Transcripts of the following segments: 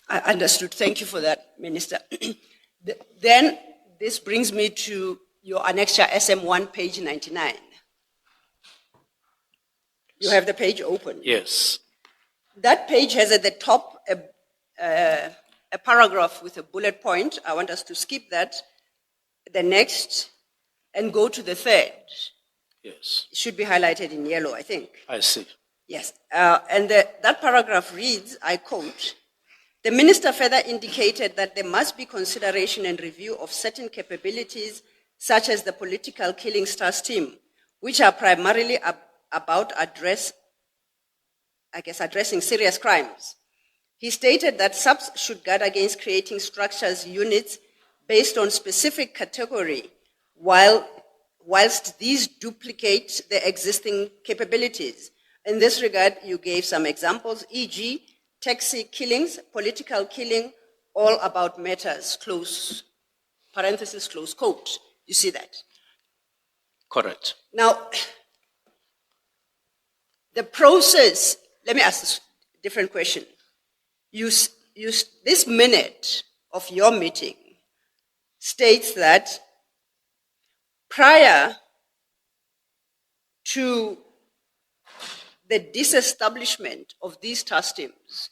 I understood. Thank you for that, Minister. Then this brings me to your annexure SM1, page 99. You have the page open. Yes. That page has at the top a paragraph with a bullet point. I want us to skip that, the next, and go to the third. Yes. It should be highlighted in yellow, I think. I see. Yes. And that paragraph reads, I quote, "The minister further indicated that there must be consideration and review of certain capabilities, such as the political killing stars team, which are primarily about addressing serious crimes. He stated that subs should guard against creating structures, units based on specific category, whilst these duplicate the existing capabilities. In this regard, you gave some examples, e.g., taxi killings, political killing, all about matters, close parenthesis, close quote. You see that? Correct. Now, the process, let me ask this different question. This minute of your meeting states that prior to the disestablishment of these task teams,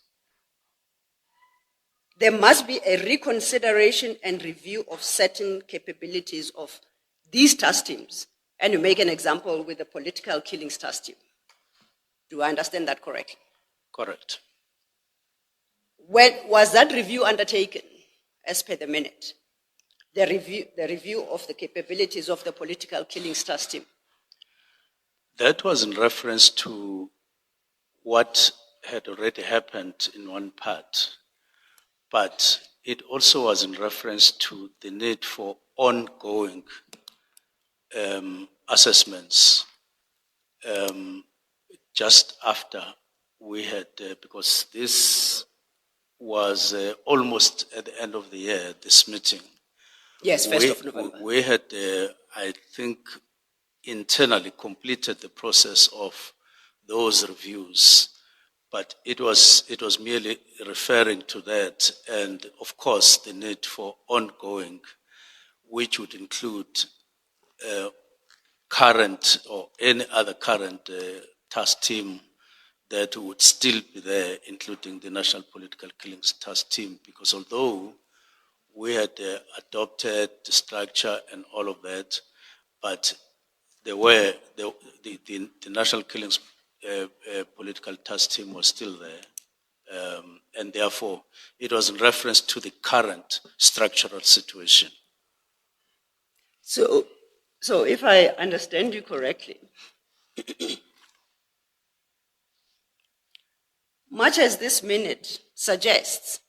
there must be a reconsideration and review of certain capabilities of these task teams. And you make an example with the political killings task team. Do I understand that correctly? Correct. When was that review undertaken, as per the minute? The review of the capabilities of the political killings task team. That was in reference to what had already happened in one part, but it also was in reference to the need for ongoing assessments just after we had, because this was almost at the end of the year, this meeting. Yes, 1st of November. We had, I think, internally completed the process of those reviews, but it was merely referring to that, and of course the need for ongoing, which would include current or any other current task team that would still be there, including the National Political Killings Task Team, because although we had adopted the structure and all of that, but there were the National Killings Political Task Team was still there, and therefore it was in reference to the current structural situation. So if I understand you correctly, much as this minute suggests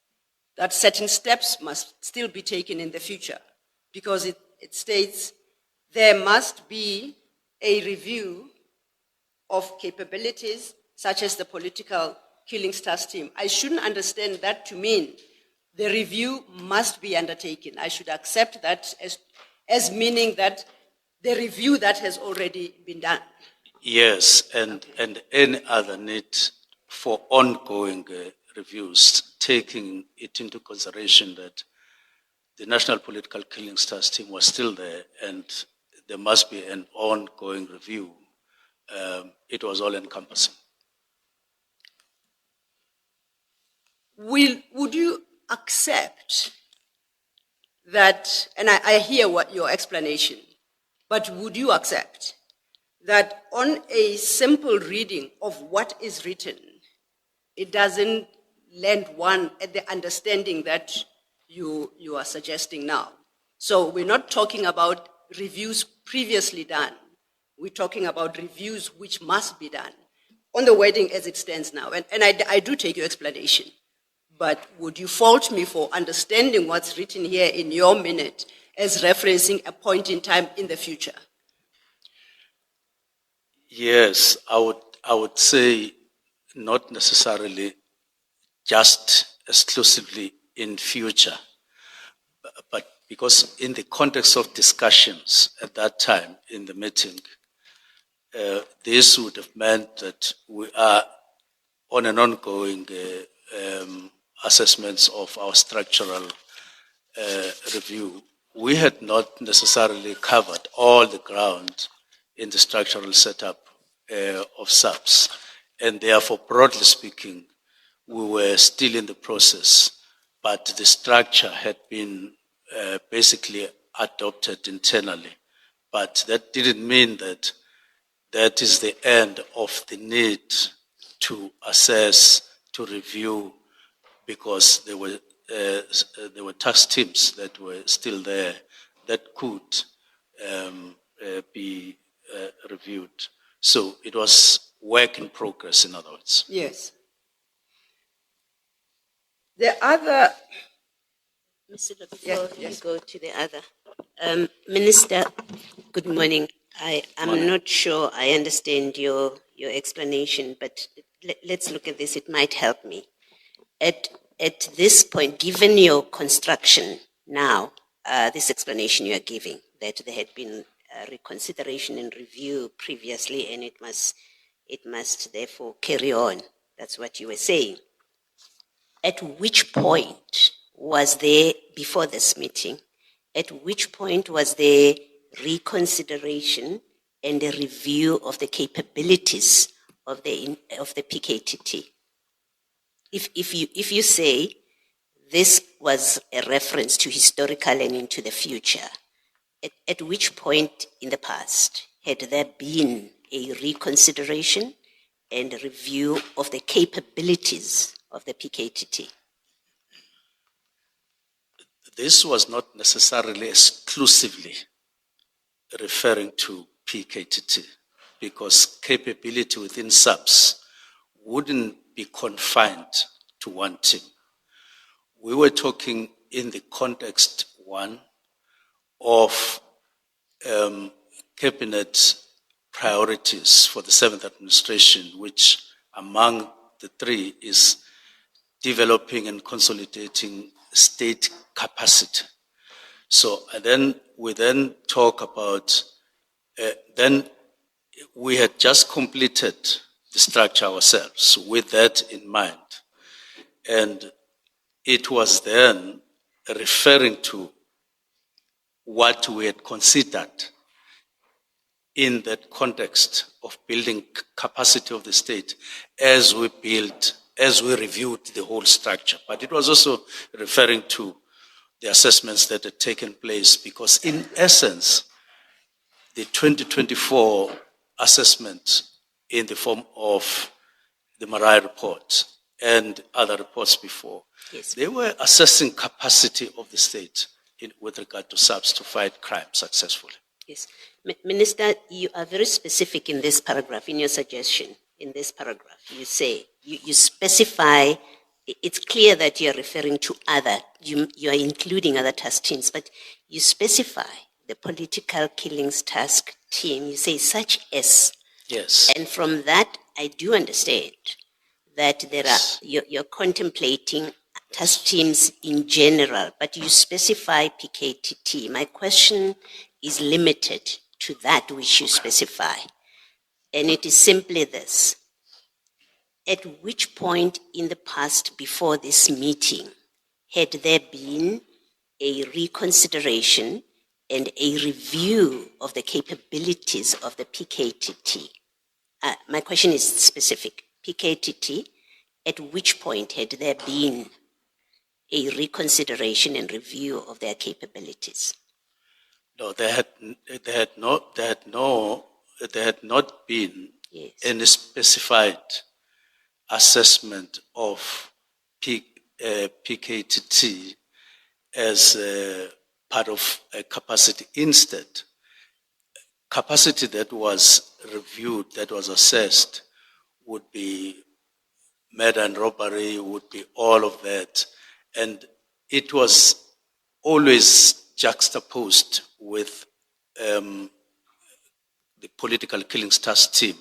that certain steps must still be taken in the future, because it states there must be a review of capabilities such as the political killings task team. I shouldn't understand that to mean the review must be undertaken. I should accept that as meaning that the review that has already been done. Yes, and any other need for ongoing reviews, taking it into consideration that the National Political Killings Task Team was still there and there must be an ongoing review. It was all encompassing. Would you accept that, and I hear what your explanation, but would you accept that on a simple reading of what is written, it doesn't lend one at the understanding that you are suggesting now? So we're not talking about reviews previously done. We're talking about reviews which must be done on the wording as it stands now. And I do take your explanation, but would you fault me for understanding what's written here in your minute as referencing a point in time in the future? Yes, I would say not necessarily just exclusively in future, but because in the context of discussions at that time in the meeting, this would have meant that we are on an ongoing assessments of our structural review, we had not necessarily covered all the ground in the structural setup of SAPS. And therefore, broadly speaking, we were still in the process, but the structure had been basically adopted internally. But that didn't mean that that is the end of the need to assess, to review, because there were task teams that were still there that could be reviewed. So it was work in progress, in other words. Yes. The other, Mr. Before yes. you go to the other, Minister, good morning. I'm not sure I understand your explanation, but let's look at this. It might help me. At this point, given your construction now, this explanation you are giving, that there had been reconsideration and review previously, and it must therefore carry on. That's what you were saying. At which point was there, before this meeting, at which point was there reconsideration and a review of the capabilities of the PKTT? If you say this was a reference to historical and into the future, at which point in the past had there been a reconsideration and a review of the capabilities of the PKTT? This was not necessarily exclusively referring to PKTT, because capability within SAPS wouldn't be confined to one team. We were talking in the context, one, of cabinet priorities for the 7th administration, which among the three is developing and consolidating state capacity. So we then talk about, then we had just completed the structure ourselves with that in mind. And it was then referring to what we had considered in that context of building capacity of the state as we reviewed the whole structure. But it was also referring to the assessments that had taken place, because in essence, the 2024 assessment in the form of the Marai report and other reports before, yes, they were assessing capacity of the state with regard to SAPS to fight crime successfully. Yes. Minister, you are very specific in this paragraph, in your suggestion. In this paragraph, you say, you specify, it's clear that you are referring to other, you are including other task teams, but you specify the political killings task team, you say such as. Yes. And from that, I do understand that there are, you're contemplating task teams in general, but you specify PKTT. My question is limited to that which you specify. And it is simply this. At which point in the past before this meeting had there been a reconsideration and a review of the capabilities of the PKTT? My question is specific. PKTT, at which point had there been a reconsideration and review of their capabilities? No, there had not been Yes. any specified assessment of PKTT as part of a capacity. Instead, capacity that was reviewed, that was assessed, would be murder and robbery, would be all of that. And it was always juxtaposed with the political killings task team,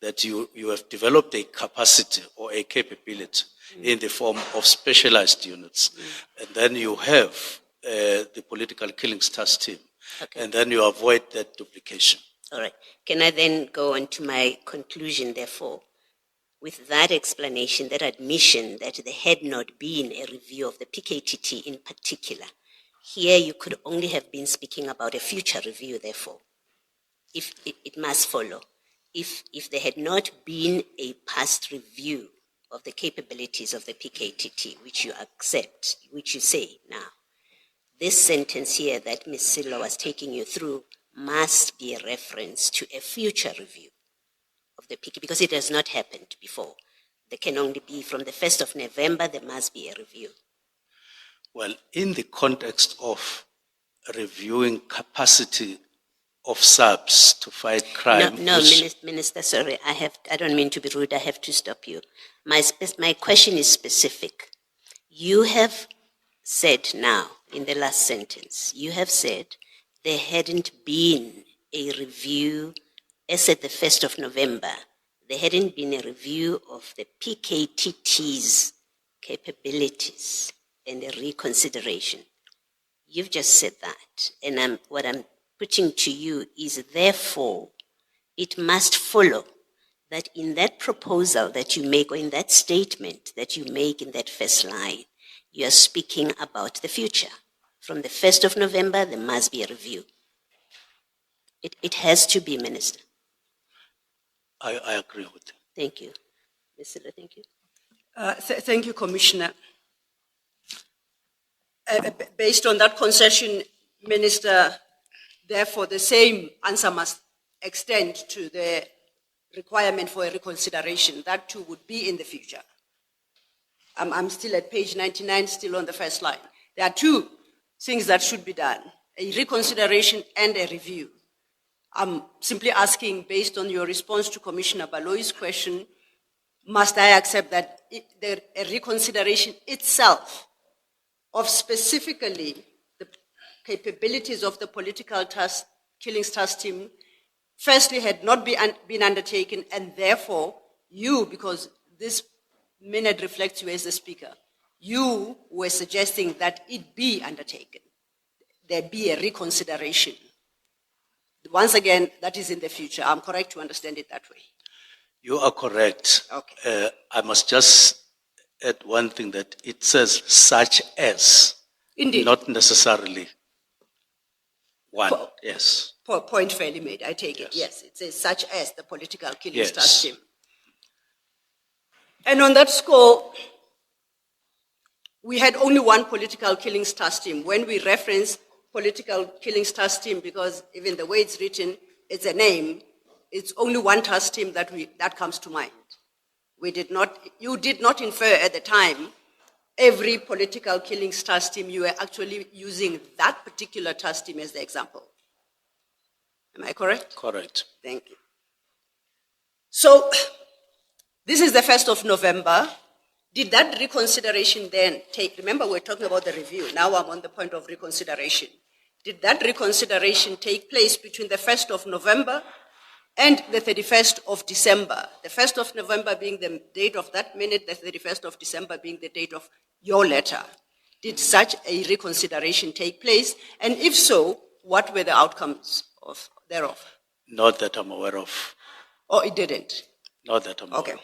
that you have developed a capacity or a capability in the form of specialized units. And then you have the political killings task team. Okay. And then you avoid that duplication. All right. Can I then go on to my conclusion, therefore? with that explanation, that admission that there had not been a review of the PKTT in particular, here you could only have been speaking about a future review, therefore, if it must follow. If there had not been a past review of the capabilities of the PKTT, which you accept, which you say now, this sentence here that Ms. Silla was taking you through must be a reference to a future review of the PK, because it has not happened before. There can only be from the 1st of November, there must be a review. Well, in the context of reviewing capacity of subs to fight crime. No, Minister, sorry, I don't mean to be rude, I have to stop you. My question is specific. You have said now, in the last sentence, you have said there hadn't been a review, as at the 1st of November, there hadn't been a review of the PKTT's capabilities and a reconsideration. You've just said that, and what I'm putting to you is, therefore, it must follow that in that proposal that you make, or in that statement that you make in that first line, you are speaking about the future. From the 1st of November, there must be a review. It has to be, Minister. I agree with you. Thank you. Ms. Silla, thank you. Thank you, Commissioner. Based on that concession, Minister, therefore the same answer must extend to the requirement for a reconsideration. That too would be in the future. I'm still at page 99, still on the first line. There are two things that should be done, a reconsideration and a review. I'm simply asking, based on your response to Commissioner Baloyi's question, must I accept that a reconsideration itself of specifically the capabilities of the political killings task team, firstly, had not been undertaken, and therefore you, because this minute reflects you as the speaker, you were suggesting that it be undertaken, there be a reconsideration. Once again, that is in the future. I'm correct to understand it that way? You are correct. Okay. I must just add one thing, that it says such as. Indeed. Not necessarily one. Yes. Point fairly made, I take it. Yes, it says such as the political killings task team. And on that score, we had only one political killings task team. When we reference political killings task team, because even the way it's written, it's a name, it's only one task team that comes to mind. You did not infer at the time every political killings task team. You were actually using that particular task team as the example. Am I correct? Correct. Thank you. So, this is the 1st of November. Did that reconsideration then take, remember we're talking about the review, now I'm on the point of reconsideration. Did that reconsideration take place between the 1st of November and the 31st of December? The 1st of November being the date of that minute, the 31st of December being the date of your letter. Did such a reconsideration take place? And if so, what were the outcomes thereof? Not that I'm aware of. Oh, it didn't? Not that I'm aware Okay. of.